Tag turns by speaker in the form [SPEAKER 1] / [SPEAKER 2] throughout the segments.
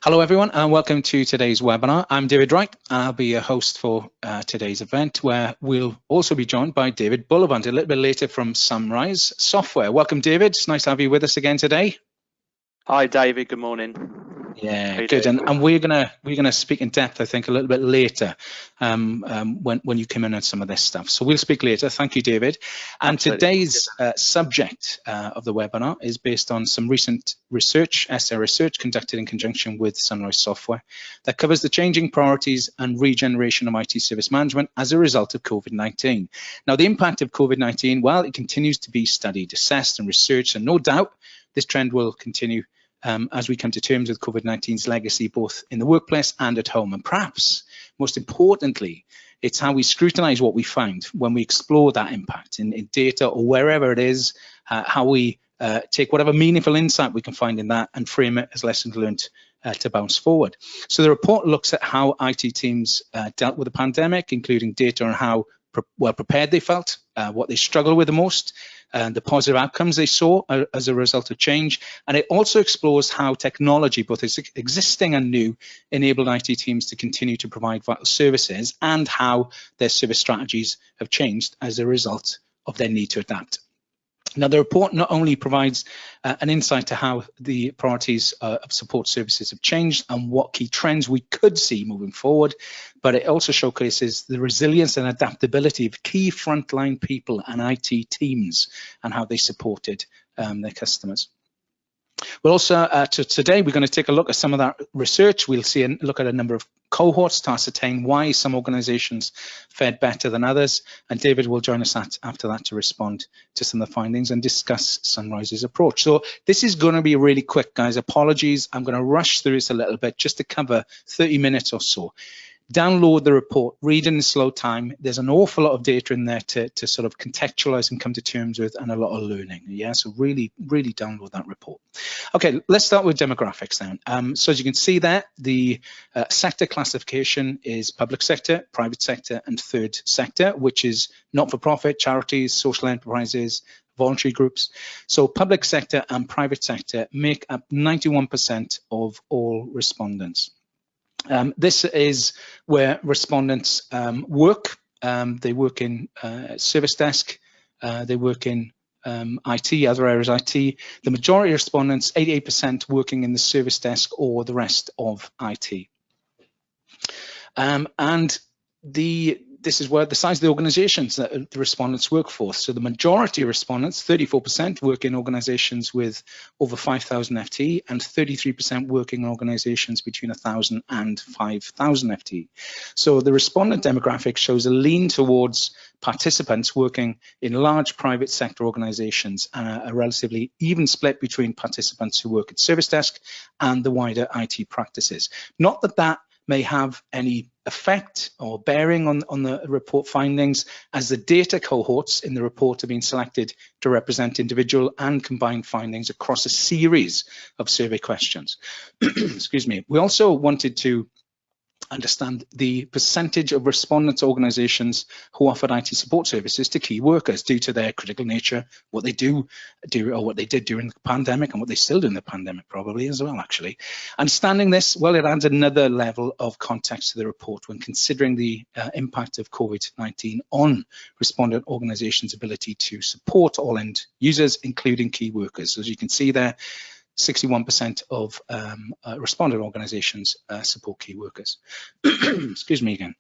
[SPEAKER 1] Hello everyone and welcome to today's webinar. I'm David Wright and I'll be your host for today's event, where we'll also be joined by David Bullivant a little bit later from Sunrise Software. Welcome David, it's nice to have you with us again today.
[SPEAKER 2] Hi David, good morning.
[SPEAKER 1] Yeah, good. And we're gonna speak in depth, I think, a little bit later when you come in on some of this stuff. So we'll speak later. Thank you, David. And
[SPEAKER 2] Absolutely.
[SPEAKER 1] Today's subject of the webinar is based on some recent research, SDI research conducted in conjunction with Sunrise Software, that covers the changing priorities and regeneration of IT service management as a result of COVID-19. Now, the impact of COVID-19, well, it continues to be studied, assessed, and researched, and no doubt this trend will continue as we come to terms with COVID-19's legacy, both in the workplace and at home. And perhaps most importantly, it's how we scrutinize what we find when we explore that impact in data or wherever it is, how we take whatever meaningful insight we can find in that and frame it as lessons learned to bounce forward. So the report looks at how IT teams dealt with the pandemic, including data on how well prepared they felt, what they struggled with the most, and the positive outcomes they saw as a result of change. And it also explores how technology, both existing and new, enabled IT teams to continue to provide vital services and how their service strategies have changed as a result of their need to adapt. Now, the report not only provides an insight to how the priorities of support services have changed and what key trends we could see moving forward, but it also showcases the resilience and adaptability of key frontline people and IT teams and how they supported their customers. Well, also today we're going to take a look at some of that research. We'll see and look at a number of cohorts to ascertain why some organizations fared better than others, and David will join us after that to respond to some of the findings and discuss Sunrise's approach. So this is going to be really quick, guys. Apologies, I'm going to rush through this a little bit just to cover 30 minutes or so. Download the report, read in slow time. There's an awful lot of data in there to sort of contextualize and come to terms with, and a lot of learning. Yeah, so really download that report. Okay, let's start with demographics then. So as you can see there, the sector classification is public sector, private sector, and third sector, which is not-for-profit, charities, social enterprises, voluntary groups. So public sector and private sector make up 91% of all respondents. This is where respondents work. They work in service desk, they work in IT, other areas IT. The majority of respondents, 88%, working in the service desk or the rest of IT. This is where the size of the organizations that the respondents work for. So the majority of respondents, 34%, work in organizations with over 5,000 FTE, and 33% work in organizations between 1,000 and 5,000 FTE. So the respondent demographic shows a lean towards participants working in large private sector organizations, and a relatively even split between participants who work at service desk and the wider IT practices. Not that that may have any effect or bearing on the report findings, as the data cohorts in the report have been selected to represent individual and combined findings across a series of survey questions. Excuse me. We also wanted to understand the percentage of respondents organizations who offered IT support services to key workers due to their critical nature, what they do or what they did during the pandemic, and what they still do in the pandemic probably as well, actually. Understanding this, well, it adds another level of context to the report when considering the impact of COVID-19 on respondent organizations' ability to support all end users, including key workers. As you can see there, 61% of respondent organizations support key workers. Excuse me again.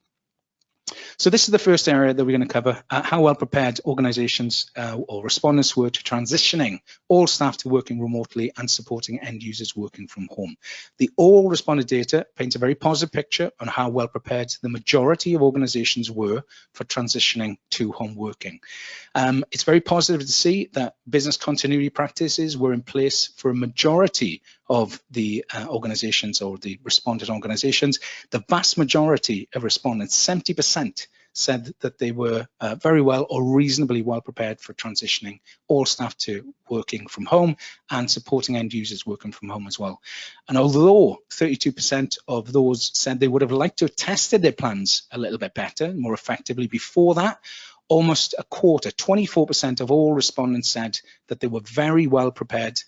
[SPEAKER 1] So this is the first area that we're going to cover, how well prepared organizations or respondents were to transitioning all staff to working remotely and supporting end users working from home. The all responded data paints a very positive picture on how well prepared the majority of organizations were for transitioning to home working. It's very positive to see that business continuity practices were in place for a majority of the organizations or the respondent organizations. The vast majority of respondents, 70%, said that they were very well or reasonably well prepared for transitioning all staff to working from home and supporting end users working from home as well. And although 32% of those said they would have liked to have tested their plans a little bit better, more effectively before that, almost a quarter, 24% of all respondents said that they were very well prepared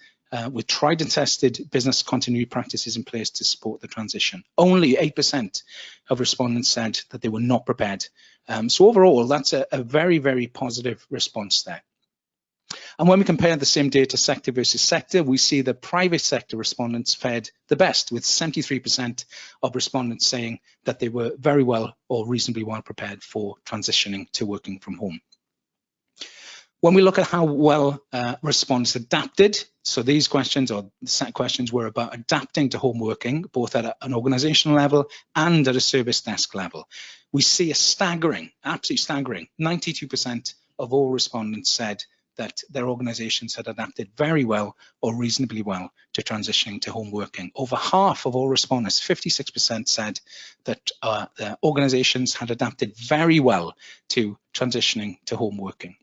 [SPEAKER 1] with tried and tested business continuity practices in place to support the transition. Only 8% of respondents said that they were not prepared. So overall, that's a very, very positive response there. And when we compare the same data sector versus sector, we see the private sector respondents fared the best, with 73% of respondents saying that they were very well or reasonably well prepared for transitioning to working from home. When we look at how well respondents adapted, so these questions or set questions were about adapting to home working, both at an organizational level and at a service desk level. We see a staggering, absolutely staggering, 92% of all respondents said that their organizations had adapted very well or reasonably well to transitioning to home working. Over half of all respondents, 56%, said that their organizations had adapted very well to transitioning to home working.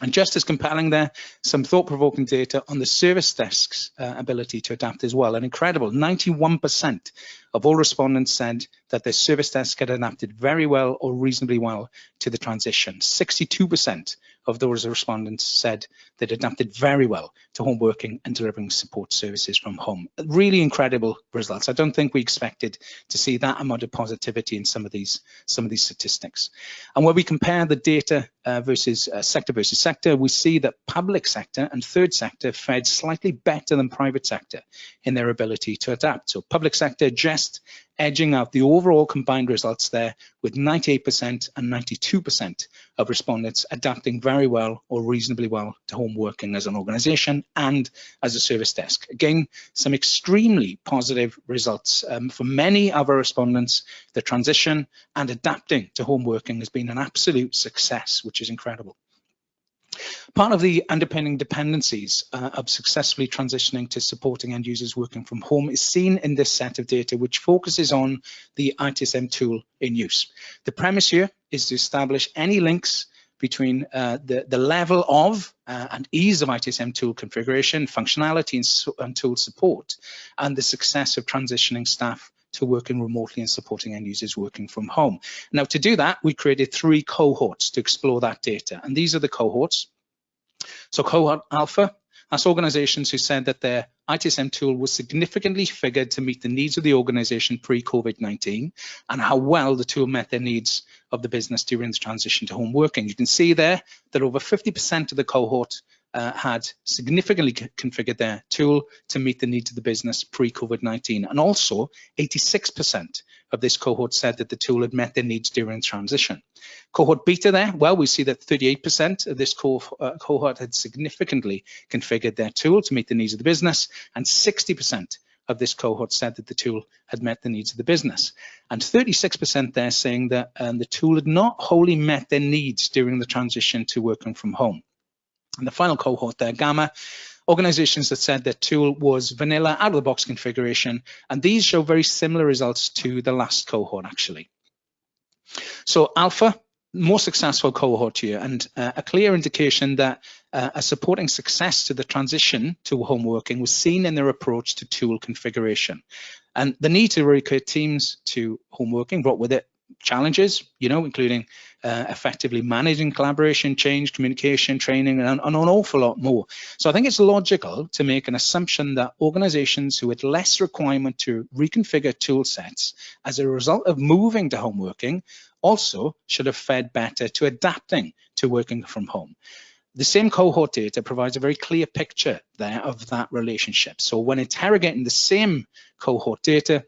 [SPEAKER 1] And just as compelling there, some thought-provoking data on the service desk's ability to adapt as well. An incredible 91% of all respondents said that their service desk had adapted very well or reasonably well to the transition. 62% of those respondents said they'd adapted very well to home working and delivering support services from home. Really incredible results. I don't think we expected to see that amount of positivity in some of these statistics. And when we compare the data versus sector, we see that public sector and third sector fared slightly better than private sector in their ability to adapt. So public sector just edging out the overall combined results there, with 98% and 92% of respondents adapting very well or reasonably well to home working as an organization and as a service desk. Again, some extremely positive results. For many of our respondents, the transition and adapting to home working has been an absolute success, which is incredible. Part of the underpinning dependencies of successfully transitioning to supporting end users working from home is seen in this set of data, which focuses on the ITSM tool in use. The premise here is to establish any links between the level of and ease of ITSM tool configuration, functionality, and tool support, and the success of transitioning staff to working remotely and supporting end users working from home. Now, to do that, we created 3 cohorts to explore that data, and these are the cohorts. So Cohort Alpha, that's organizations who said that their ITSM tool was significantly configured to meet the needs of the organization pre-COVID-19 and how well the tool met their needs of the business during the transition to home working. You can see there that over 50% of the cohort had significantly configured their tool to meet the needs of the business pre-COVID-19. And also 86% of this cohort said that the tool had met their needs during transition. Cohort Beta there, well, we see that 38% of this cohort had significantly configured their tool to meet the needs of the business, and 60% of this cohort said that the tool had met the needs of the business. And 36% there saying that the tool had not wholly met their needs during the transition to working from home. And the final cohort there, Gamma, organizations that said their tool was vanilla, out-of-the-box configuration, and these show very similar results to the last cohort, actually. So Alpha, more successful cohort here, and a clear indication that a supporting success to the transition to home working was seen in their approach to tool configuration. And the need to relocate teams to home working brought with it challenges, including effectively managing collaboration, change, communication, training, and an awful lot more. So I think it's logical to make an assumption that organizations who had less requirement to reconfigure tool sets as a result of moving to home working also should have fared better to adapting to working from home. The same cohort data provides a very clear picture there of that relationship. So when interrogating the same cohort data,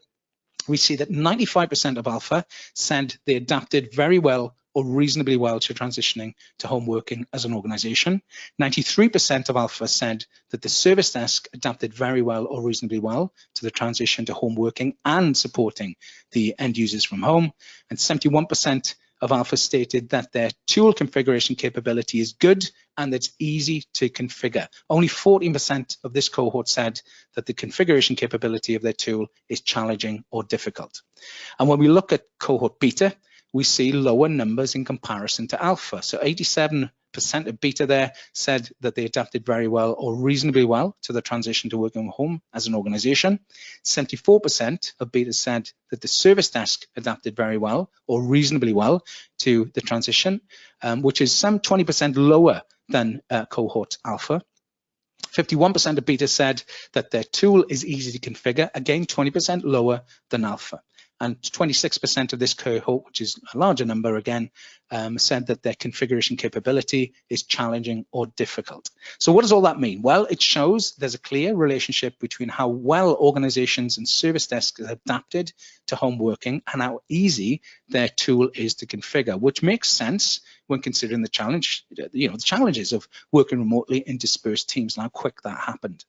[SPEAKER 1] we see that 95% of Alpha said they adapted very well or reasonably well to transitioning to home working as an organization. 93% of Alpha said that the service desk adapted very well or reasonably well to the transition to home working and supporting the end users from home. And 71% of Alpha stated that their tool configuration capability is good and it's easy to configure. Only 14% of this cohort said that the configuration capability of their tool is challenging or difficult. And when we look at cohort Beta, we see lower numbers in comparison to Alpha. So 87% of Beta there said that they adapted very well or reasonably well to the transition to working from home as an organization. 74% of Beta said that the service desk adapted very well or reasonably well to the transition, which is some 20% lower than cohort Alpha. 51% of beta said that their tool is easy to configure, again 20% lower than alpha. And 26% of this cohort, which is a larger number again, said that their configuration capability is challenging or difficult. So what does all that mean? Well, it shows there's a clear relationship between how well organizations and service desks have adapted to home working and how easy their tool is to configure, which makes sense when considering the challenge, the challenges of working remotely in dispersed teams and how quick that happened.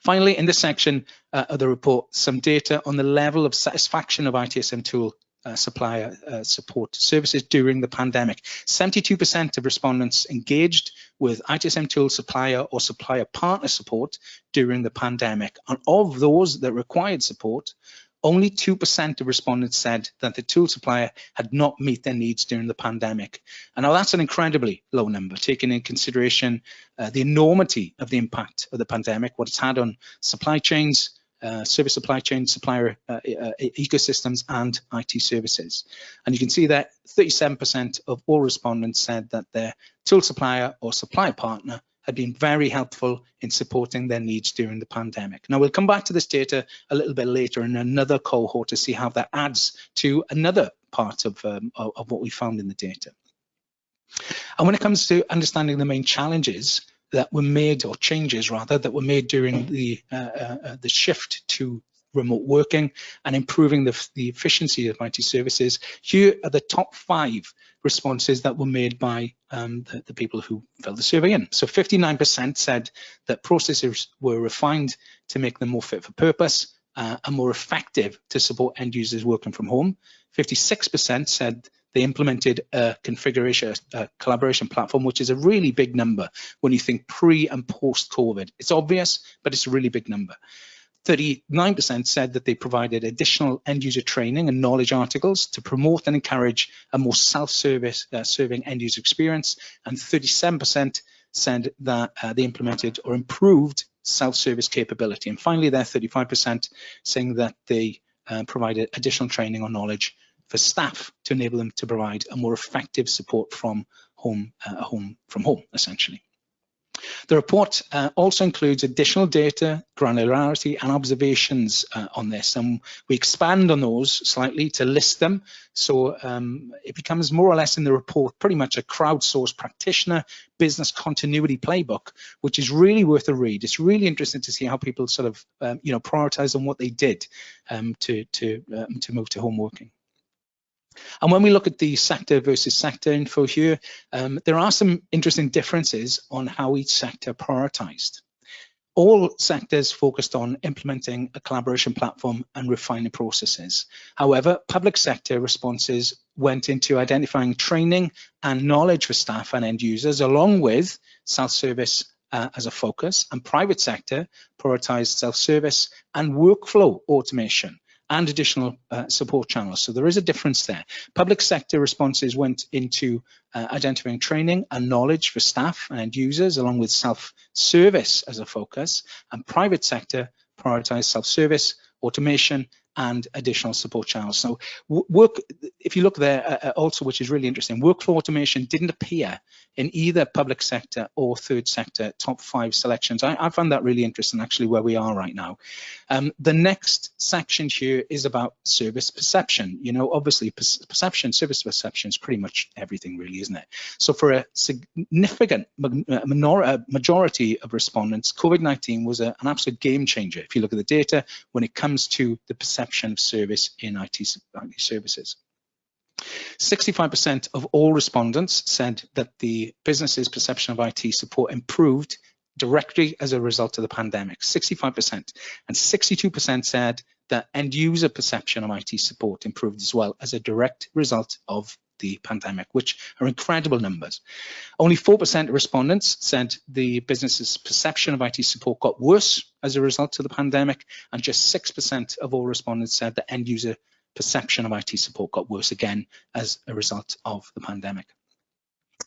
[SPEAKER 1] Finally, in this section of the report, some data on the level of satisfaction of ITSM tool supplier support services during the pandemic. 72% of respondents engaged with ITSM tool supplier or supplier partner support during the pandemic. And of those that required support, only 2% of respondents said that the tool supplier had not met their needs during the pandemic. And now that's an incredibly low number, taking into consideration the enormity of the impact of the pandemic, what it's had on supply chains, service supply chain, supplier ecosystems, and IT services. And you can see that 37% of all respondents said that their tool supplier or supplier partner had been very helpful in supporting their needs during the pandemic. Now, we'll come back to this data a little bit later in another cohort to see how that adds to another part of what we found in the data. And when it comes to understanding the main challenges that were made, or changes rather, that were made during the shift to remote working and improving the efficiency of IT services, here are the top 5 responses that were made by the people who filled the survey in. So 59% said that processes were refined to make them more fit for purpose and more effective to support end users working from home. 56% said they implemented a configuration, a collaboration platform, which is a really big number when you think pre and post COVID. It's obvious, but it's a really big number. 39% said that they provided additional end-user training and knowledge articles to promote and encourage a more self-service serving end-user experience, and 37% said that they implemented or improved self-service capability. And finally, there 35% saying that they provided additional training or knowledge for staff to enable them to provide a more effective support from home, essentially. The report also includes additional data, granularity, and observations on this, and we expand on those slightly to list them. So it becomes more or less in the report pretty much a crowdsourced practitioner business continuity playbook, which is really worth a read. It's really interesting to see how people sort of prioritize on what they did to move to home working. And when we look at the sector versus sector info here, there are some interesting differences on how each sector prioritized. All sectors focused on implementing a collaboration platform and refining processes. However, public sector responses went into identifying training and knowledge for staff and end users, along with self-service as a focus, and private sector prioritized self-service and workflow automation and additional support channels. So there is a difference there. Public sector responses went into identifying training and knowledge for staff and end users, along with self-service as a focus, and private sector prioritized self-service, automation, and additional support channels. So if you look there also, which is really interesting, workflow automation didn't appear in either public sector or third sector top 5 selections. I found that really interesting, actually, where we are right now. The next section here is about service perception. Obviously service perception is pretty much everything, really, isn't it? So for a significant majority of respondents, COVID-19 was an absolute game changer, if you look at the data, when it comes to the perception of service in IT services. 65% of all respondents said that the business's perception of IT support improved directly as a result of the pandemic, 65%. And 62% said that end user perception of IT support improved as well as a direct result of the pandemic, which are incredible numbers. Only 4% of respondents said the business's perception of IT support got worse as a result of the pandemic, and just 6% of all respondents said that end user perception of IT support got worse again as a result of the pandemic.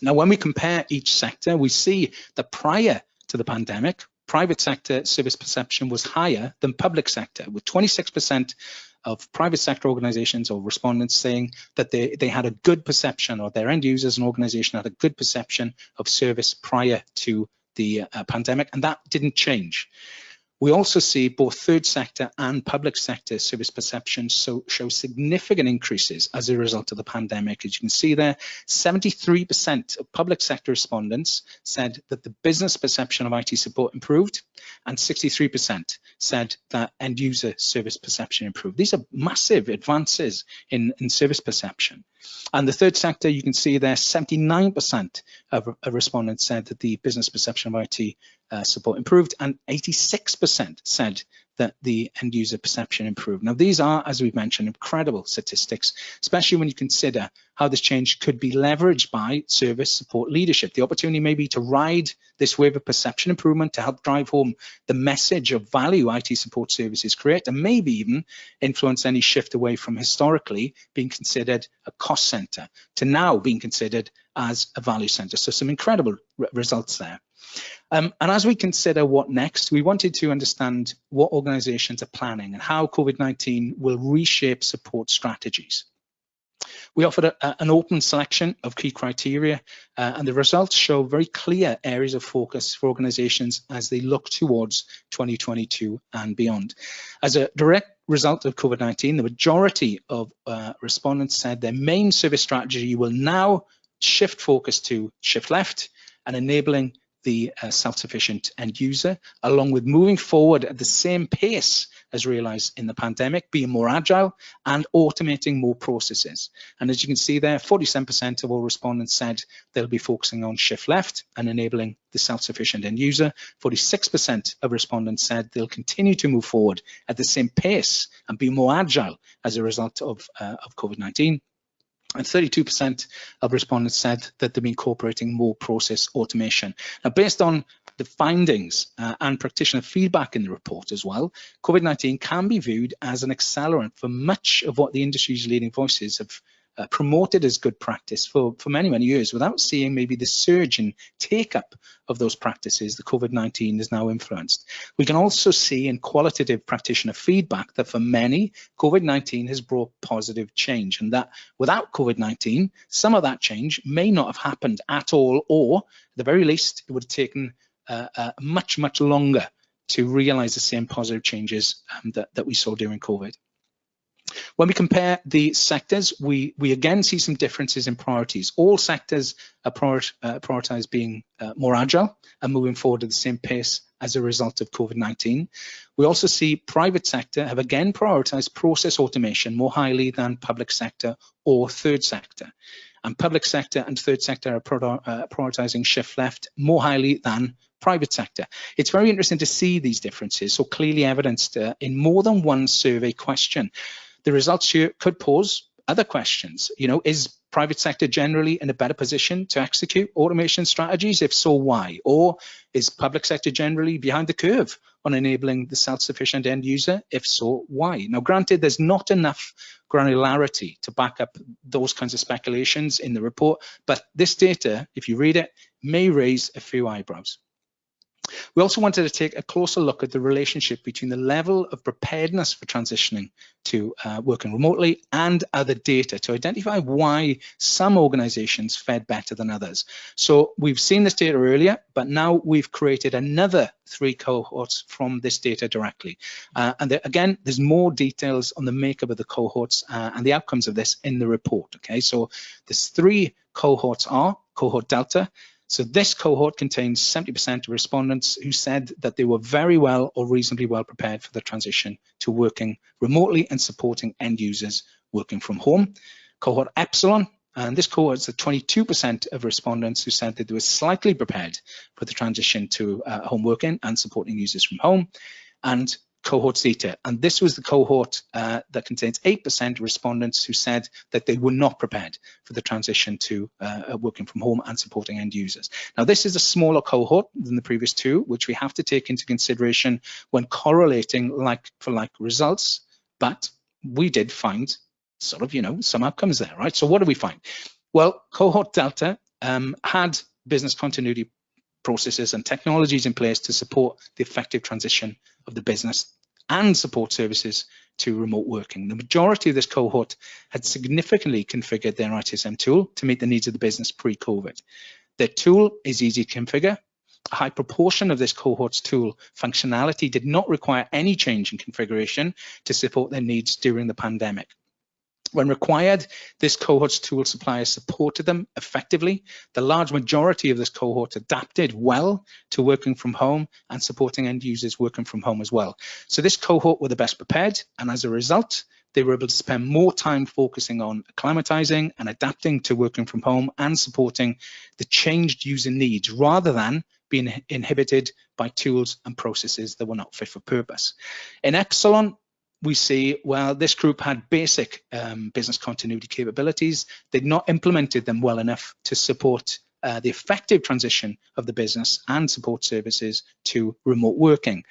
[SPEAKER 1] Now, when we compare each sector, we see that prior to the pandemic, private sector service perception was higher than public sector, with 26% of private sector organizations or respondents saying that they had a good perception, or their end users and organization had a good perception of service prior to the pandemic, and that didn't change. We also see both third sector and public sector service perceptions show significant increases as a result of the pandemic. As you can see there, 73% of public sector respondents said that the business perception of IT support improved, and 63% said that end user service perception improved. These are massive advances in service perception. And the third sector, you can see there, 79% of respondents said that the business perception of IT support improved, and 86% said that the end user perception improved. Now, these are, as we've mentioned, incredible statistics, especially when you consider how this change could be leveraged by service support leadership. The opportunity may be to ride this wave of perception improvement to help drive home the message of value IT support services create, and maybe even influence any shift away from historically being considered a cost center to now being considered as a value center. So some incredible results there. And as we consider what next, we wanted to understand what organizations are planning and how COVID-19 will reshape support strategies. We offered an open selection of key criteria, and the results show very clear areas of focus for organizations as they look towards 2022 and beyond. As a direct result of COVID-19, the majority of respondents said their main service strategy will now shift focus to shift left and enabling the self-sufficient end user, along with moving forward at the same pace as realized in the pandemic, being more agile and automating more processes. And as you can see there, 47% of all respondents said they'll be focusing on shift left and enabling the self-sufficient end user. 46% of respondents said they'll continue to move forward at the same pace and be more agile as a result of COVID-19. And 32% of respondents said that they'll be incorporating more process automation. Now, based on the findings and practitioner feedback in the report as well, COVID-19 can be viewed as an accelerant for much of what the industry's leading voices have promoted as good practice for many, many years, without seeing maybe the surge in take-up of those practices that COVID-19 has now influenced. We can also see in qualitative practitioner feedback that for many, COVID-19 has brought positive change, and that without COVID-19, some of that change may not have happened at all, or at the very least, it would have taken much, much longer to realize the same positive changes that we saw during COVID. When we compare the sectors, we again see some differences in priorities. All sectors are prioritized being more agile and moving forward at the same pace as a result of COVID-19. We also see private sector have again prioritized process automation more highly than public sector or third sector. And public sector and third sector are prioritizing shift left more highly than private sector. It's very interesting to see these differences so clearly evidenced in more than one survey question. The results here could pose other questions. You know, is private sector generally in a better position to execute automation strategies? If so, why? Or is public sector generally behind the curve on enabling the self-sufficient end user? If so, why? Now, granted, there's not enough granularity to back up those kinds of speculations in the report, but this data, if you read it, may raise a few eyebrows. We also wanted to take a closer look at the relationship between the level of preparedness for transitioning to working remotely and other data to identify why some organizations fared better than others. So we've seen this data earlier, but now we've created another 3 cohorts from this data directly. Again, there's more details on the makeup of the cohorts and the outcomes of this in the report. Okay, so there's 3 cohorts are Cohort Delta. So this cohort contains 70% of respondents who said that they were very well or reasonably well prepared for the transition to working remotely and supporting end users working from home. Cohort Epsilon, and this cohort is 22% of respondents who said that they were slightly prepared for the transition to home working and supporting users from home. And Cohort Zeta, and this was the cohort that contains 8% of respondents who said that they were not prepared for the transition to working from home and supporting end users. Now, this is a smaller cohort than the previous 2, which we have to take into consideration when correlating like-for-like results, but we did find sort of, you know, some outcomes there, right? So what did we find? Well, Cohort Delta had business continuity processes and technologies in place to support the effective transition of the business and support services to remote working. The majority of this cohort had significantly configured their ITSM tool to meet the needs of the business pre-COVID. Their tool is easy to configure, A high proportion of this cohort's tool functionality did not require any change in configuration to support their needs during the pandemic. When required, this cohort's tool suppliers supported them effectively. The large majority of this cohort adapted well to working from home and supporting end users working from home as well. So this cohort were the best prepared, and as a result, they were able to spend more time focusing on acclimatizing and adapting to working from home and supporting the changed user needs rather than being inhibited by tools and processes that were not fit for purpose. In Exelon, we see, well, this group had basic business continuity capabilities. They'd not implemented them well enough to support the effective transition of the business and support services to remote working.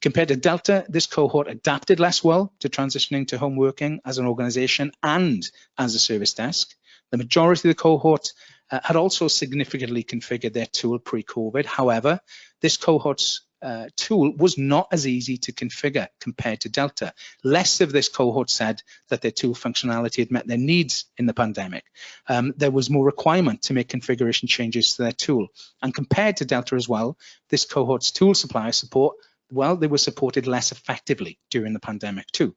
[SPEAKER 1] Compared to Delta, this cohort adapted less well to transitioning to home working as an organization and as a service desk. The majority of the cohort had also significantly configured their tool pre-COVID. However, this cohort's tool was not as easy to configure compared to Delta. Less of this cohort said that their tool functionality had met their needs in the pandemic. There was more requirement to make configuration changes to their tool. And compared to Delta as well, this cohort's tool supplier support, well, they were supported less effectively during the pandemic too.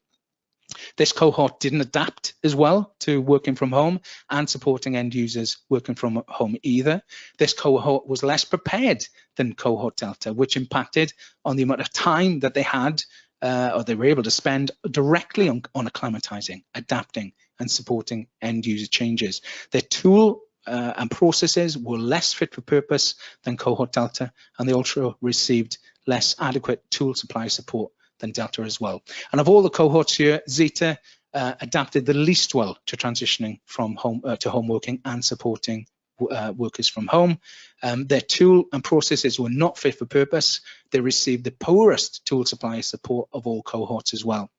[SPEAKER 1] This cohort didn't adapt as well to working from home and supporting end users working from home either. This cohort was less prepared than Cohort Delta, which impacted on the amount of time that they had or they were able to spend directly on acclimatizing, adapting and supporting end user changes. Their tool and processes were less fit for purpose than Cohort Delta, and they also received less adequate tool supply support than Delta as well. And of all the cohorts here, Zeta adapted the least well to transitioning from home to home working and supporting workers from home. Their tool and processes were not fit for purpose. They received the poorest tool supply support of all cohorts as well.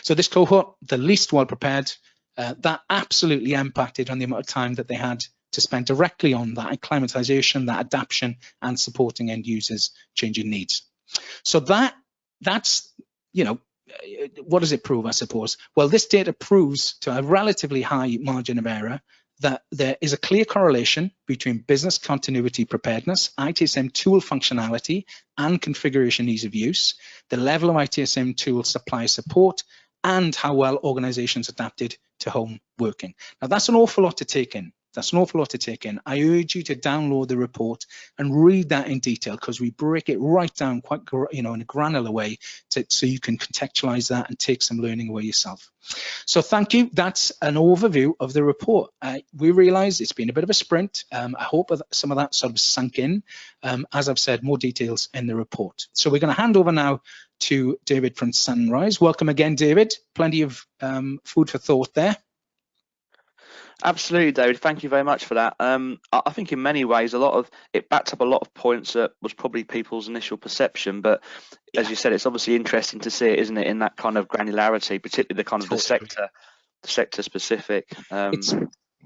[SPEAKER 1] So this cohort, the least well prepared, that absolutely impacted on the amount of time that they had to spend directly on that acclimatization, that adaptation, and supporting end users' changing needs. So that's, you know, what does it prove, I suppose? Well, this data proves to a relatively high margin of error that there is a clear correlation between business continuity preparedness, ITSM tool functionality, and configuration ease of use, the level of ITSM tool supply support, and how well organizations adapted to home working. Now, that's an awful lot to take in. That's an awful lot to take in. I urge you to download the report and read that in detail, because we break it right down quite, in a granular way so you can contextualize that and take some learning away yourself. So thank you. That's an overview of the report. We realize it's been a bit of a sprint. I hope some of that sort of sunk in. As I've said, more details in the report. So we're going to hand over now to David from Sunrise. Welcome again, David. Plenty of food for thought there.
[SPEAKER 2] Absolutely, David. Thank you very much for that. I think in many ways, it backs up a lot of points that was probably people's initial perception. But as you said, it's obviously interesting to see it, isn't it, in that kind of granularity, particularly the kind of the sector specific.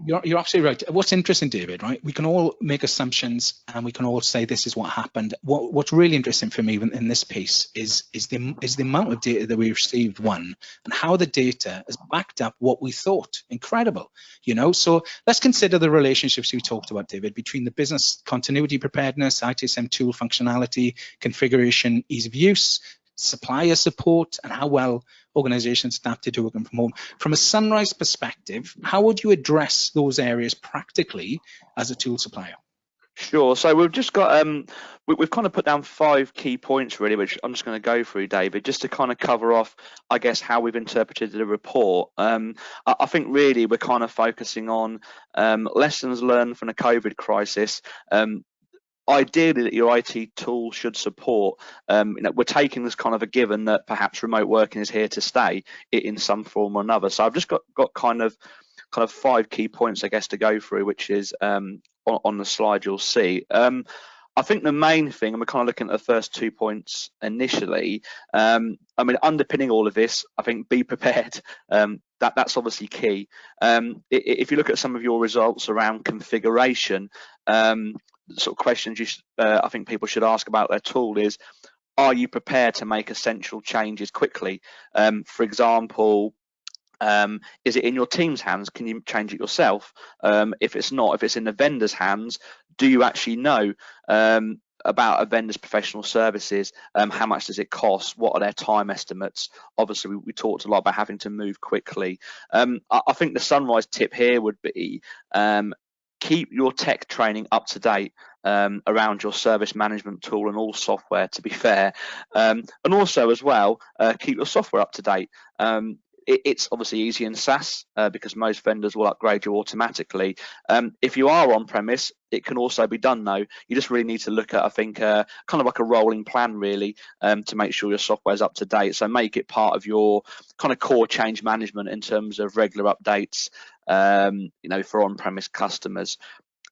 [SPEAKER 1] You're absolutely right. What's interesting, David, right? We can all make assumptions and we can all say this is what happened. What's really interesting for me in this piece is the amount of data that we received, one, and how the data has backed up what we thought. Incredible, you know. So let's consider the relationships we talked about, David, between the business continuity preparedness, ITSM tool functionality, configuration, ease of use, supplier support, and how well organizations adapted to working from home. From a Sunrise perspective, how would you address those areas practically as a tool supplier?
[SPEAKER 2] Sure. So we've just got we've kind of put down 5 key points really, which I'm just going to go through, David, just to kind of cover off, I guess, how we've interpreted the report. I think really we're kind of focusing on lessons learned from the COVID crisis. Ideally that your IT tool should support, we're taking this kind of a given that perhaps remote working is here to stay in some form or another. So I've just got kind of 5 key points, I guess, to go through, which is on the slide you'll see. I think the main thing, and we're kind of looking at the first 2 points initially, I mean, underpinning all of this, I think be prepared. That's obviously key. If you look at some of your results around configuration, sort of questions I think people should ask about their tool is, are you prepared to make essential changes quickly? For example, is it in your team's hands? Can you change it yourself? If it's not, if it's in the vendor's hands, do you actually know about a vendor's professional services, how much does it cost? What are their time estimates? Obviously, we talked a lot about having to move quickly. I think the Sunrise tip here would be keep your tech training up to date around your service management tool and all software, to be fair. And also as well, keep your software up to date. It's obviously easy in SaaS because most vendors will upgrade you automatically. If you are on premise, it can also be done though. You just really need to look at, I think, kind of like a rolling plan really, to make sure your software is up to date. So make it part of your kind of core change management in terms of regular updates, you know, for on-premise customers.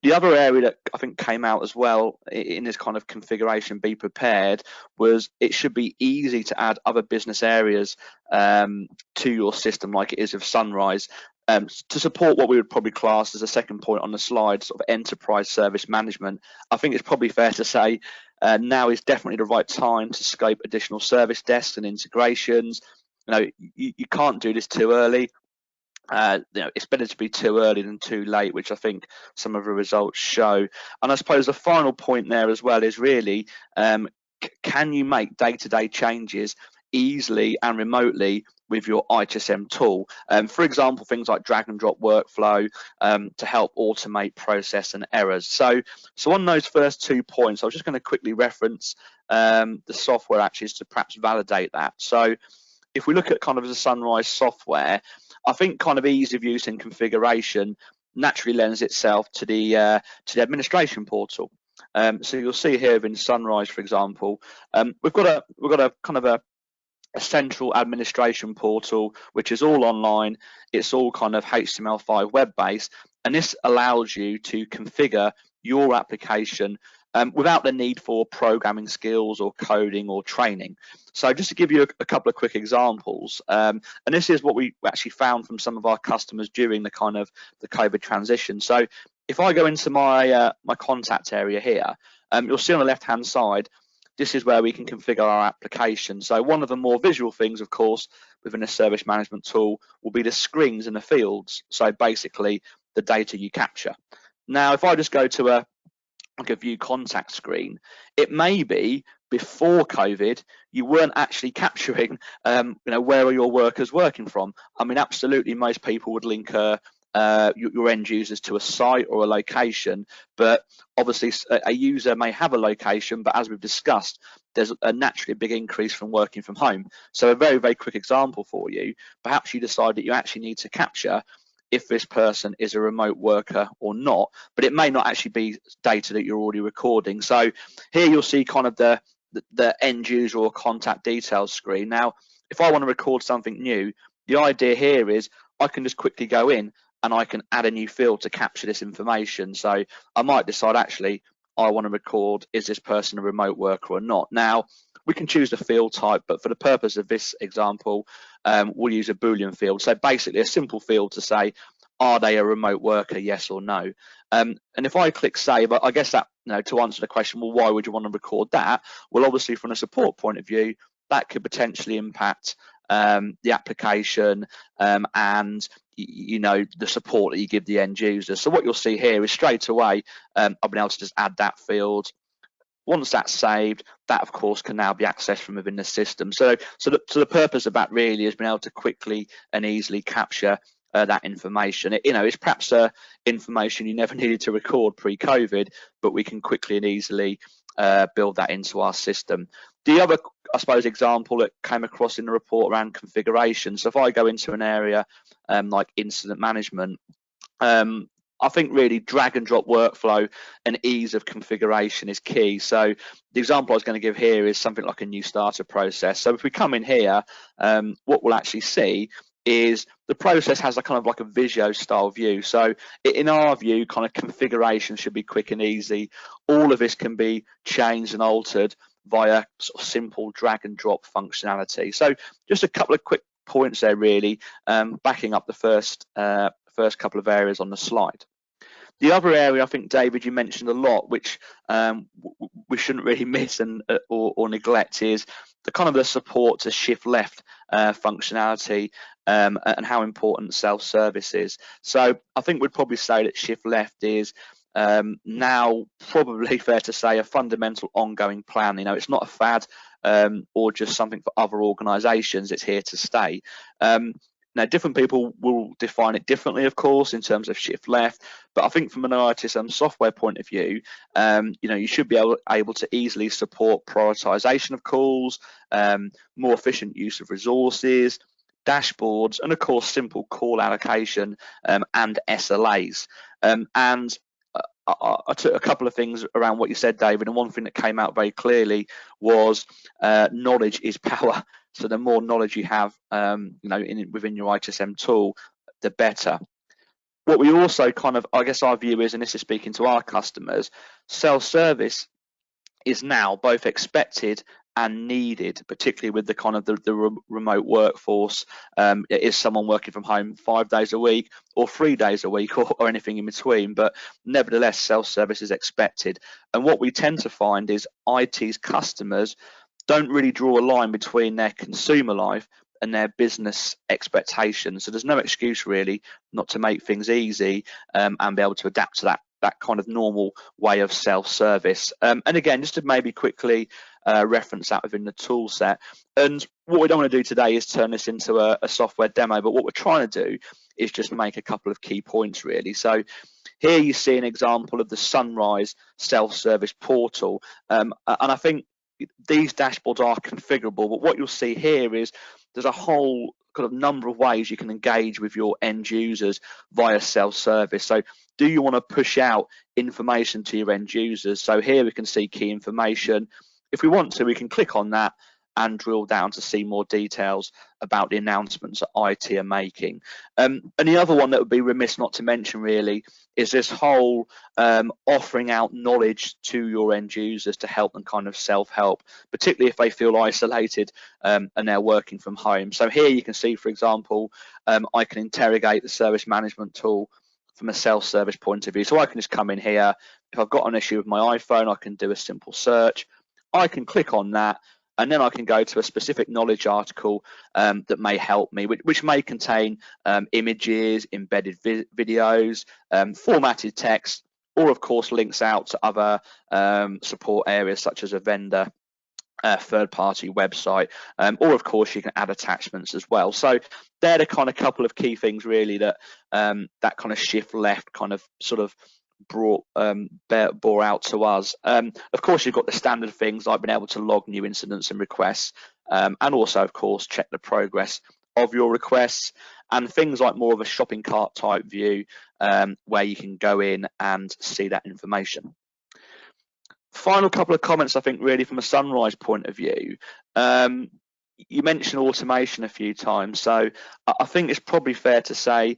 [SPEAKER 2] The other area that I think came out as well in this kind of configuration, be prepared, was it should be easy to add other business areas to your system like it is with Sunrise to support what we would probably class as a second point on the slide, sort of enterprise service management. I think it's probably fair to say now is definitely the right time to scope additional service desks and integrations. You know, you can't do this too early. You know, it's better to be too early than too late, which I think some of the results show. And I suppose the final point there as well is really, can you make day-to-day changes easily and remotely with your ITSM tool? For example, things like drag and drop workflow to help automate process and errors. So on those first 2 points, I was just going to quickly reference the software actually to perhaps validate that. So if we look at kind of the Sunrise software, I think kind of ease of use and configuration naturally lends itself to the administration portal. So you'll see here in Sunrise, for example, we've got a kind of a central administration portal which is all online. It's all kind of HTML5 web based, and this allows you to configure your application without the need for programming skills or coding or training. So just to give you a couple of quick examples, and this is what we actually found from some of our customers during the kind of the COVID transition. So if I go into my my contact area here, you'll see on the left hand side, this is where we can configure our application. So one of the more visual things, of course, within a service management tool will be the screens and the fields. So basically the data you capture. Now, if I just go to a view contact screen, it may be before COVID you weren't actually capturing you know, where are your workers working from. I mean, absolutely most people would link your end users to a site or a location, but obviously a user may have a location, but as we've discussed, there's a naturally big increase from working from home. So a very, very quick example for you, perhaps you decide that you actually need to capture if this person is a remote worker or not, but it may not actually be data that you're already recording. So here you'll see kind of the end user or contact details screen. Now, if I want to record something new, the idea here is I can just quickly go in and I can add a new field to capture this information. So I might decide actually I want to record, is this person a remote worker or not? Now, we can choose the field type, but for the purpose of this example, we'll use a Boolean field. So basically a simple field to say, are they a remote worker, yes or no? And if I click save, I guess that, you know, to answer the question, well, why would you want to record that? Well, obviously from a support point of view, that could potentially impact the application and, you know, the support that you give the end user. So what you'll see here is straight away, I've been able to just add that field. Once that's saved, that of course can now be accessed from within the system. So the purpose of that really is being able to quickly and easily capture that information. You know, it's perhaps information you never needed to record pre-COVID, but we can quickly and easily build that into our system. The other, I suppose, example that came across in the report around configuration. So if I go into an area like incident management, I think really drag and drop workflow and ease of configuration is key. So the example I was going to give here is something like a new starter process. So if we come in here, what we'll actually see is the process has a kind of like a Visio style view. So in our view, kind of configuration should be quick and easy. All of this can be changed and altered via sort of simple drag and drop functionality. So just a couple of quick points there really, backing up the first couple of areas on the slide. The other area, I think, David, you mentioned a lot, which we shouldn't really miss or neglect, is the kind of the support to shift left functionality and how important self-service is. So I think we'd probably say that shift left is now probably fair to say a fundamental ongoing plan. You know, it's not a fad or just something for other organisations. It's here to stay. Now, different people will define it differently, of course, in terms of shift left. But I think from an ITSM software point of view, you know, you should be able to easily support prioritisation of calls, more efficient use of resources, dashboards, and of course, simple call allocation and SLAs. And I took a couple of things around what you said, David, and one thing that came out very clearly was knowledge is power. So the more knowledge you have, you know, within your ITSM tool, the better. What we also kind of, I guess our view is, and this is speaking to our customers, self-service is now both expected and needed, particularly with the kind of the remote workforce. Is someone working from home 5 days a week or 3 days a week or anything in between? But nevertheless, self-service is expected. And what we tend to find is IT's customers don't really draw a line between their consumer life and their business expectations. So there's no excuse really not to make things easy and be able to adapt to that kind of normal way of self-service. And again, just to maybe quickly reference that within the tool set. And what we don't want to do today is turn this into a software demo, but what we're trying to do is just make a couple of key points really. So here you see an example of the Sunrise self-service portal. And I think these dashboards are configurable, but what you'll see here is there's a whole kind of number of ways you can engage with your end users via self-service. So do you want to push out information to your end users? So here we can see key information. If we want to, we can click on that and drill down to see more details about the announcements that IT are making. And the other one that would be remiss not to mention really is this whole offering out knowledge to your end users to help them kind of self-help, particularly if they feel isolated and they're working from home. So here you can see, for example, I can interrogate the service management tool from a self-service point of view. So I can just come in here. If I've got an issue with my iPhone, I can do a simple search. I can click on that, and then I can go to a specific knowledge article that may help me, which may contain images, embedded videos, formatted text, or of course links out to other support areas such as a vendor, third-party website, or of course you can add attachments as well. So they're the kind of couple of key things really that that kind of shift left kind of sort of bore out to us. Of course, you've got the standard things like being able to log new incidents and requests, and also of course check the progress of your requests, and things like more of a shopping cart type view where you can go in and see that information. Final couple of comments, I think, really from a Sunrise point of view. You mentioned automation a few times, so I think it's probably fair to say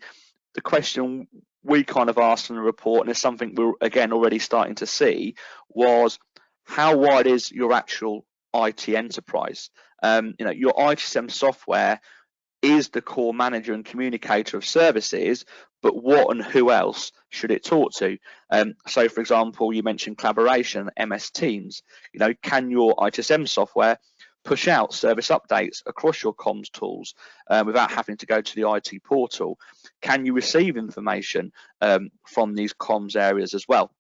[SPEAKER 2] the question we kind of asked in the report, and it's something we're again already starting to see, was how wide is your actual IT enterprise? You know, your ITSM software is the core manager and communicator of services, but what and who else should it talk to? So for example, you mentioned collaboration, MS Teams. You know, can your ITSM software push out service updates across your comms tools without having to go to the IT portal? Can you receive information from these comms areas as well?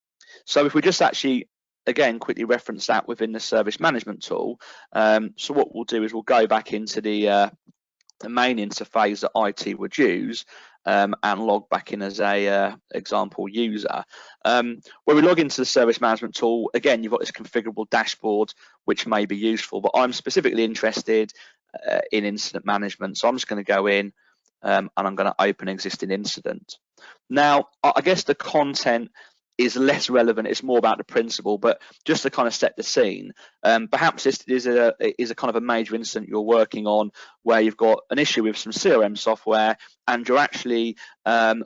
[SPEAKER 2] So if we just actually, again, quickly reference that within the service management tool, so what we'll do is we'll go back into the main interface that IT would use and log back in as a example user. When we log into the service management tool, again, you've got this configurable dashboard, which may be useful, but I'm specifically interested in incident management. So I'm just going to go in and I'm going to open existing incident. Now, I guess the content is less relevant, it's more about the principle, but just to kind of set the scene, perhaps this is a kind of a major incident you're working on where you've got an issue with some CRM software and you're actually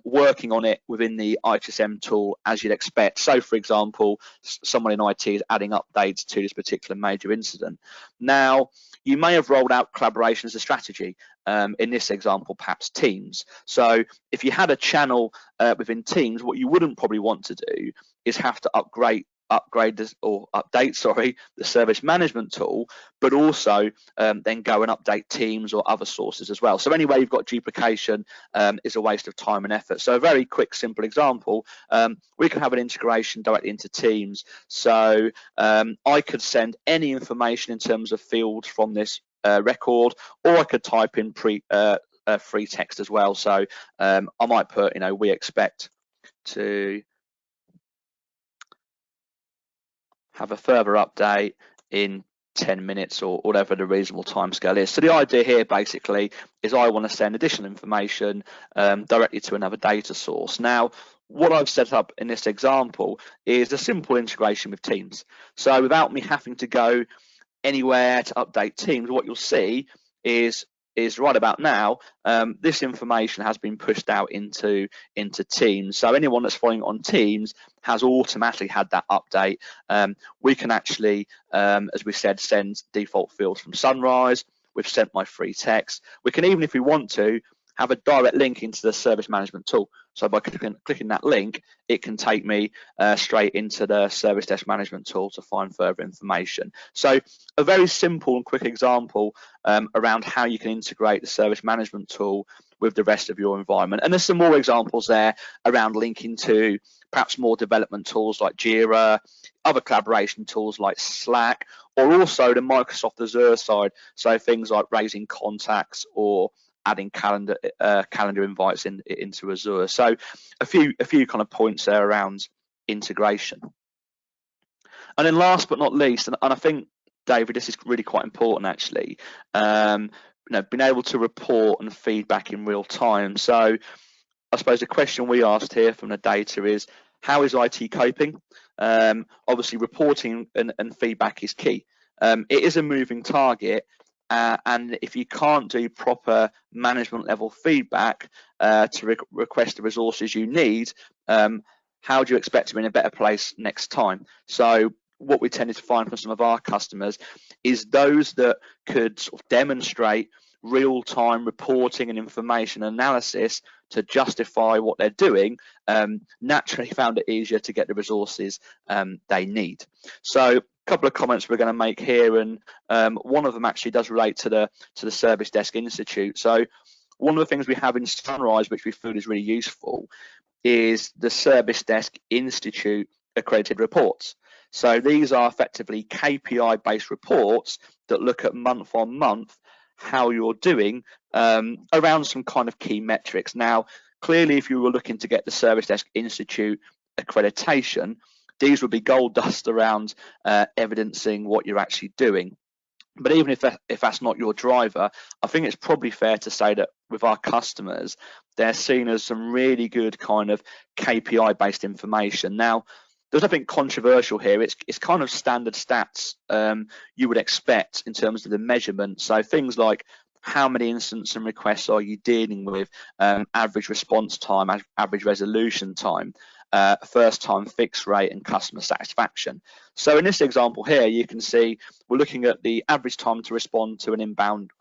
[SPEAKER 2] working on it within the ITSM tool as you'd expect. So for example, someone in IT is adding updates to this particular major incident. Now, you may have rolled out collaboration as a strategy. In this example, perhaps Teams. So if you had a channel within Teams, what you wouldn't probably want to do is have to upgrade upgrade this or update, sorry, the service management tool, but also then go and update Teams or other sources as well. So anyway, you've got duplication is a waste of time and effort. So a very quick, simple example, we can have an integration directly into Teams. So I could send any information in terms of fields from this record, or I could type in free text as well. So I might put, we expect to have a further update in 10 minutes or whatever the reasonable timescale is. So the idea here basically is I want to send additional information directly to another data source. Now, what I've set up in this example is a simple integration with Teams. So without me having to go anywhere to update Teams, what you'll see is right about now, this information has been pushed out into Teams. So anyone that's following on Teams has automatically had that update. We can actually, as we said, send default fields from Sunrise. We've sent my free text. We can, even if we want to, have a direct link into the service management tool. So by clicking that link, it can take me straight into the service desk management tool to find further information. So a very simple and quick example around how you can integrate the service management tool with the rest of your environment. And there's some more examples there around linking to perhaps more development tools like Jira, other collaboration tools like Slack, or also the Microsoft Azure side. So things like raising contacts or adding calendar invites into Azure. So a few kind of points there around integration. And then last but not least, and I think, David, this is really quite important actually, being able to report and feedback in real time. So I suppose the question we asked here from the data is, how is IT coping? Obviously reporting and feedback is key. It is a moving target, and if you can't do proper management level feedback to request the resources you need, how do you expect to be in a better place next time? So what we tended to find from some of our customers is those that could sort of demonstrate real-time reporting and information analysis to justify what they're doing, naturally found it easier to get the resources they need. So a couple of comments we're going to make here, and one of them actually does relate to the Service Desk Institute. So one of the things we have in Sunrise, which we feel is really useful, is the Service Desk Institute accredited reports. So these are effectively KPI-based reports that look at month on month how you're doing around some kind of key metrics. Now, clearly, if you were looking to get the Service Desk Institute accreditation, these would be gold dust around evidencing what you're actually doing. But even if that's not your driver, I think it's probably fair to say that with our customers, they're seen as some really good kind of KPI-based information. Now, there's nothing controversial here. It's kind of standard stats you would expect in terms of the measurement. So things like how many incidents and requests are you dealing with, average response time, average resolution time, first time fix rate, and customer satisfaction. So in this example here, you can see we're looking at the average time to respond to an inbound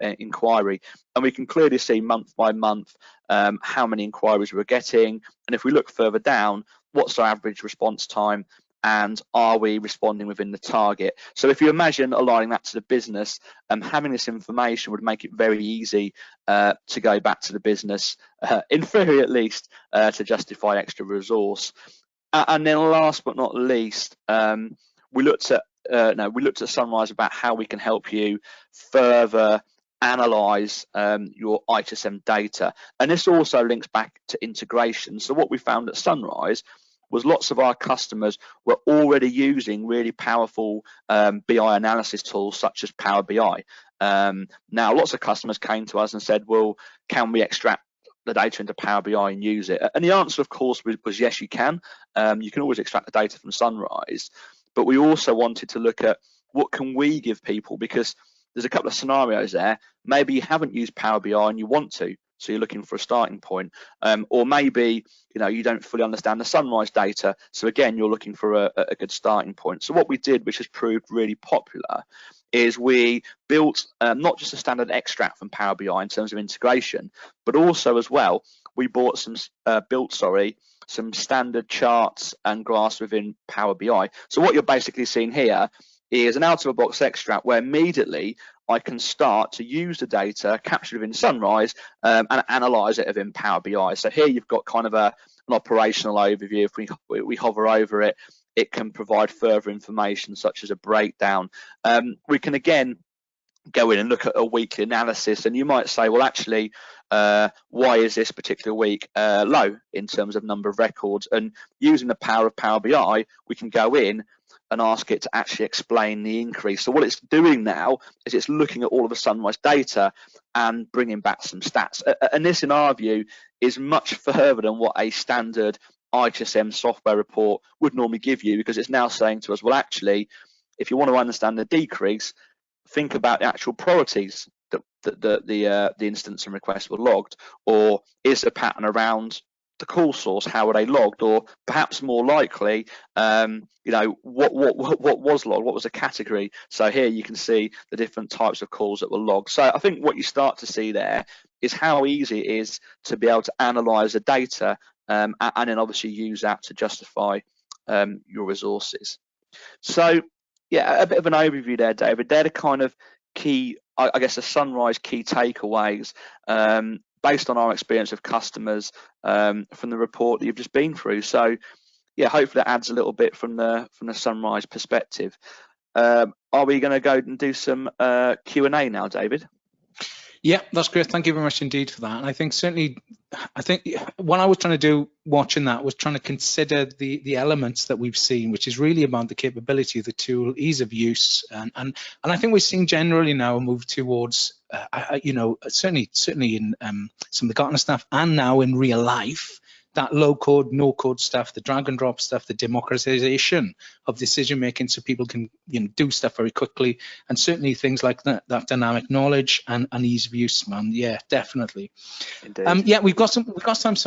[SPEAKER 2] inquiry, and we can clearly see month by month how many inquiries we're getting. And if we look further down, what's our average response time, and are we responding within the target? So if you imagine aligning that to the business, having this information would make it very easy to go back to the business, in theory at least, to justify extra resource. And then last but not least, we looked at Sunrise about how we can help you further analyze your ITSM data, and this also links back to integration. So what we found at Sunrise was lots of our customers were already using really powerful BI analysis tools such as Power BI. Now, lots of customers came to us and said, well, can we extract the data into Power BI and use it? And the answer, of course, was yes, you can. You can always extract the data from Sunrise, but we also wanted to look at what can we give people, because there's a couple of scenarios there. Maybe you haven't used Power BI and you want to, so you're looking for a starting point, or maybe you don't fully understand the Sunrise data, so again you're looking for a good starting point. So what we did, which has proved really popular, is we built not just a standard extract from Power BI in terms of integration, but also as well we built some standard charts and graphs within Power BI. So what you're basically seeing here is an out-of-the-box extract where immediately I can start to use the data captured within Sunrise and analyze it within Power BI. So here you've got kind of an operational overview. If we hover over it, it can provide further information such as a breakdown. We can again go in and look at a weekly analysis, and you might say, well, actually, why is this particular week low in terms of number of records? And using the power of Power BI, we can go in and ask it to actually explain the increase. So what it's doing now is it's looking at all of the Sunrise data and bringing back some stats. And this, in our view, is much further than what a standard ITSM software report would normally give you, because it's now saying to us, well, actually, if you want to understand the decrease, think about the actual priorities that the instance and requests were logged, or is the pattern around the call source, how are they logged, or perhaps more likely, what was logged, what was the category. So here you can see the different types of calls that were logged. So I think what you start to see there is how easy it is to be able to analyze the data and then obviously use that to justify your resources. So yeah, a bit of an overview there, David. They're the kind of key, I guess, the Sunrise key takeaways based on our experience of customers from the report that you've just been through. So yeah, hopefully that adds a little bit from the Sunrise perspective. Are we going to go and do some Q&A now, David?
[SPEAKER 1] Yeah, that's great. Thank you very much indeed for that. And I think what I was trying to do watching that was trying to consider the elements that we've seen, which is really about the capability of the tool, ease of use, and I think we're seeing generally now a move towards, certainly in some of the Gartner stuff, and now in real life, that low code, no code stuff, the drag and drop stuff, the democratization of decision making, so people can do stuff very quickly, and certainly things like that dynamic knowledge and ease of use, man. Yeah, definitely. Yeah, we've got some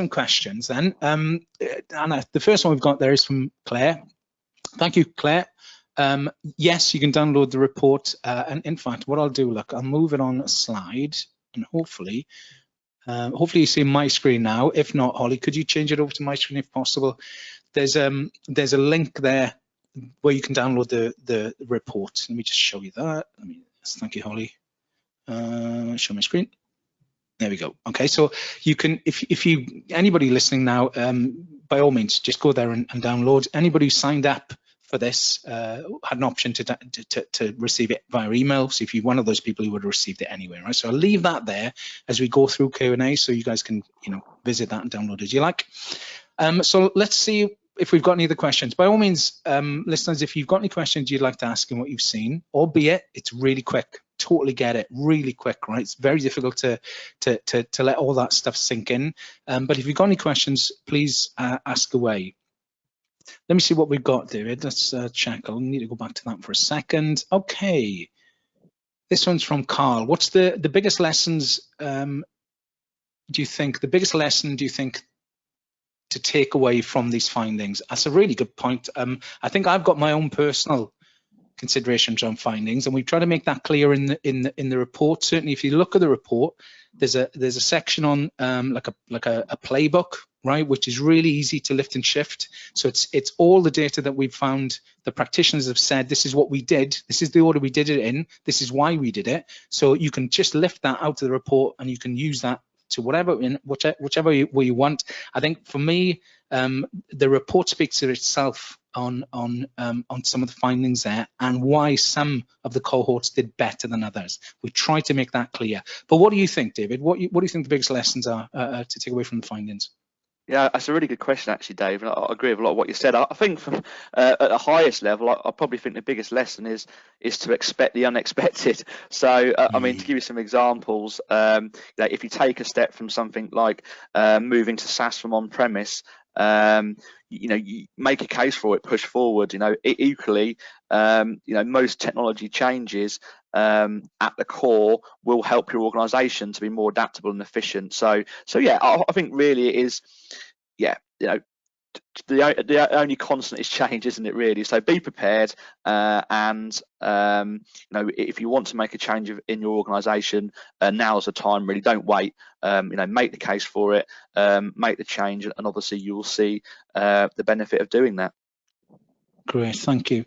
[SPEAKER 1] questions then. The first one we've got there is from Claire. Thank you, Claire. Yes, you can download the report, and in fact, what I'll do, look, I'll move it on a slide, and hopefully you see my screen now. If not, Holly, could you change it over to my screen if possible? There's a link there where you can download the report. Let me just show you that. Thank you, Holly. Show my screen. There we go. Okay, so you can, if anybody listening now, by all means, just go there and download. Anybody who signed up for this had an option to receive it via email. So if you're one of those people who would have received it anyway, right? So I'll leave that there as we go through Q&A, so you guys can visit that and download as you like. So let's see if we've got any other questions. By all means, listeners, if you've got any questions you'd like to ask in what you've seen, albeit it's really quick. Totally get it, really quick, right? It's very difficult to let all that stuff sink in. But if you've got any questions, please ask away. Let me see what we've got, David. Let's check. I'll need to go back to that for a second. Okay. This one's from Carl. What's the biggest lessons do you think to take away from these findings? That's a really good point. I think I've got my own personal considerations on findings, and we try to make that clear in the report. Certainly, if you look at the report, there's a section on like a playbook, right, which is really easy to lift and shift. So it's all the data that we've found. The practitioners have said, this is what we did, this is the order we did it in, this is why we did it. So you can just lift that out of the report and you can use that to whichever way you want. I think for me, the report speaks for itself on some of the findings there and why some of the cohorts did better than others. We try to make that clear. But what do you think, David? What do you think the biggest lessons are to take away from the findings?
[SPEAKER 2] Yeah, that's a really good question, actually, Dave. And I agree with a lot of what you said. I think from at the highest level, I probably think the biggest lesson is to expect the unexpected. So, I mean, to give you some examples, if you take a step from something like moving to SaaS from on-premise, you make a case for it, push forward. Equally, most technology changes at the core will help your organization to be more adaptable and efficient. So yeah, I think really it is, the only constant is change, isn't it, really? So be prepared, and if you want to make a change in your organisation, now's the time. Really, don't wait. Make the case for it, make the change, and obviously you will see the benefit of doing that.
[SPEAKER 1] Great, thank you.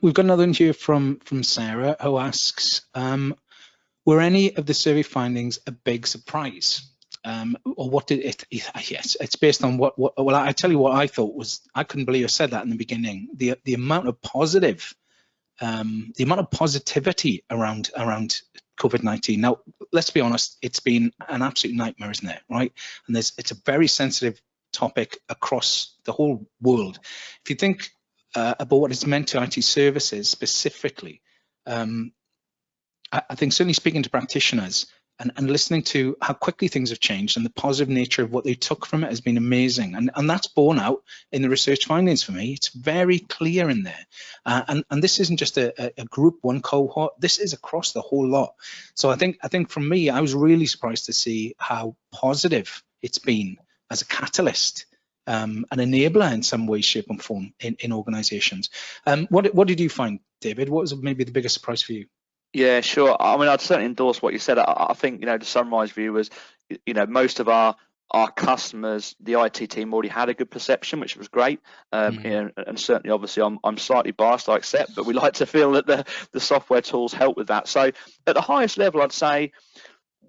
[SPEAKER 1] We've got another one here from Sarah, who asks, were any of the survey findings a big surprise? Or what did it? Yes, it's based on what. Well, I tell you what I thought was. I couldn't believe I said that in the beginning. The amount of positive, the amount of positivity around COVID-19. Now, let's be honest. It's been an absolute nightmare, isn't it? Right? And it's a very sensitive topic across the whole world. If you think about what it's meant to IT services specifically, I think certainly speaking to practitioners. And listening to how quickly things have changed and the positive nature of what they took from it has been amazing. And that's borne out in the research findings for me. It's very clear in there. And this isn't just a group one cohort. This is across the whole lot. So I think for me, I was really surprised to see how positive it's been as a catalyst, an enabler in some way, shape and form in organizations. What did you find, David? What was maybe the biggest surprise for you?
[SPEAKER 2] Yeah, sure. I mean, I'd certainly endorse what you said. I think, the Sunrise view was, most of our customers, the IT team already had a good perception, which was great. And certainly, obviously, I'm slightly biased, I accept, but we like to feel that the software tools help with that. So at the highest level, I'd say,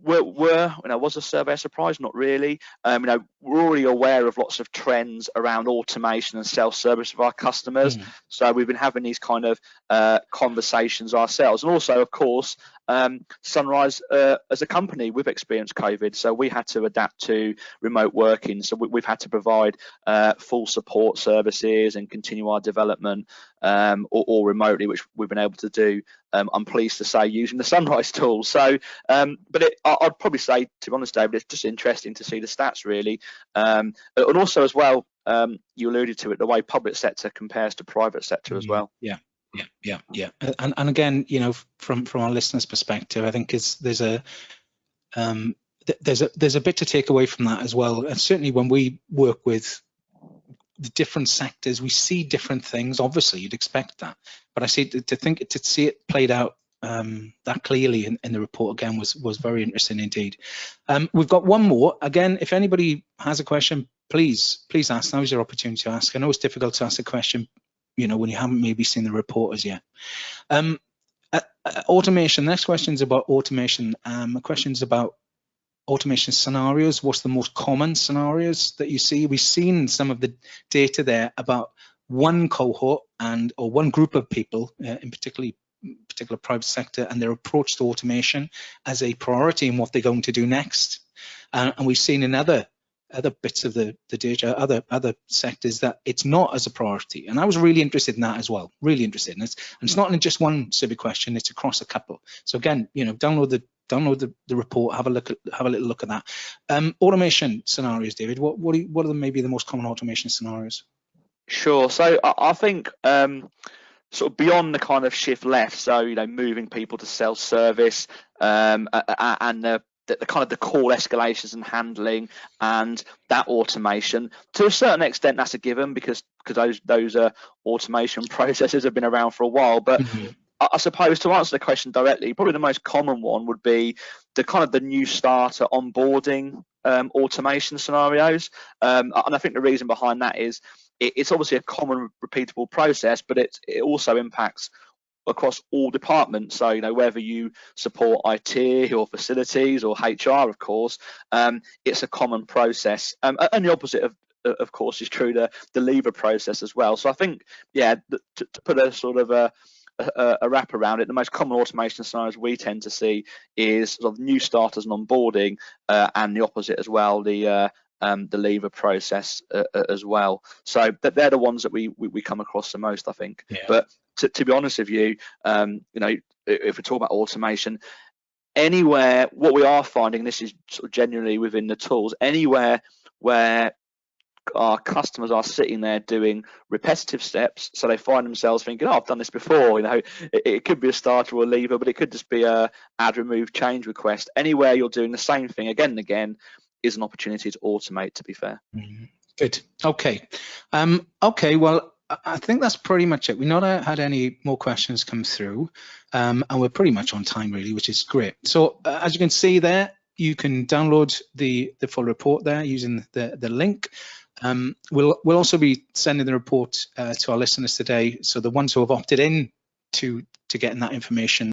[SPEAKER 2] was the survey a surprise? Not really. We're already aware of lots of trends around automation and self-service of our customers. So we've been having these kind of conversations ourselves. And also, of course, Sunrise as a company, we've experienced COVID, so we had to adapt to remote working. So we've had to provide full support services and continue our development or remotely, which we've been able to do. I'm pleased to say, using the Sunrise tool. So, but I'd probably say, to be honest, David, it's just interesting to see the stats, really, and also as well, you alluded to it, the way public sector compares to private sector as well.
[SPEAKER 1] Yeah. And again, from our listeners' perspective, I think there's a bit to take away from that as well. And certainly when we work with the different sectors, we see different things. Obviously, you'd expect that, but I see to see it played out that clearly in the report again was very interesting indeed. We've got one more. Again, if anybody has a question, please ask. Now's your opportunity to ask. I know it's difficult to ask a question, when you haven't maybe seen the report as yet. Automation. Next question is about automation. Questions about automation scenarios. What's the most common scenarios that you see? We've seen some of the data there about one cohort or one group of people, in particular private sector, and their approach to automation as a priority in what they're going to do next. And we've seen in other bits of the data, other sectors, that it's not as a priority. And I was really interested in that as well, really interested in it. And it's not in just one survey question, it's across a couple. So again, download the report, have a little look at that. Automation scenarios, David, what are maybe the most common automation scenarios? Sure.
[SPEAKER 2] So I think sort of beyond the kind of shift left, so moving people to self-service and the kind of the call escalations and handling and that automation, to a certain extent that's a given because those automation processes have been around for a while. But I suppose, to answer the question directly, probably the most common one would be the kind of the new starter onboarding automation scenarios. And I think the reason behind that is it's obviously a common repeatable process, but it also impacts across all departments. So whether you support IT or facilities or HR, of course, it's a common process. And the opposite of course is true the lever process as well. So I think, yeah, to put a sort of a wrap around it, the most common automation scenarios we tend to see is sort of new starters and onboarding, and the opposite as well, the lever process as well. So they're the ones that we come across the most, I think. Yeah. But to be honest with you, if we talk about automation, anywhere, what we are finding, this is sort of genuinely within the tools, anywhere where our customers are sitting there doing repetitive steps, so they find themselves thinking, I've done this before, it could be a starter or a lever, but it could just be a add, remove, change request. Anywhere you're doing the same thing again and again is an opportunity to automate, to be fair.
[SPEAKER 1] Good. Okay. Okay. Well, I think that's pretty much it. We've not had any more questions come through, and we're pretty much on time, really, which is great. So as you can see there, you can download the full report there using the link. We'll also be sending the report to our listeners today. So the ones who have opted in to getting that information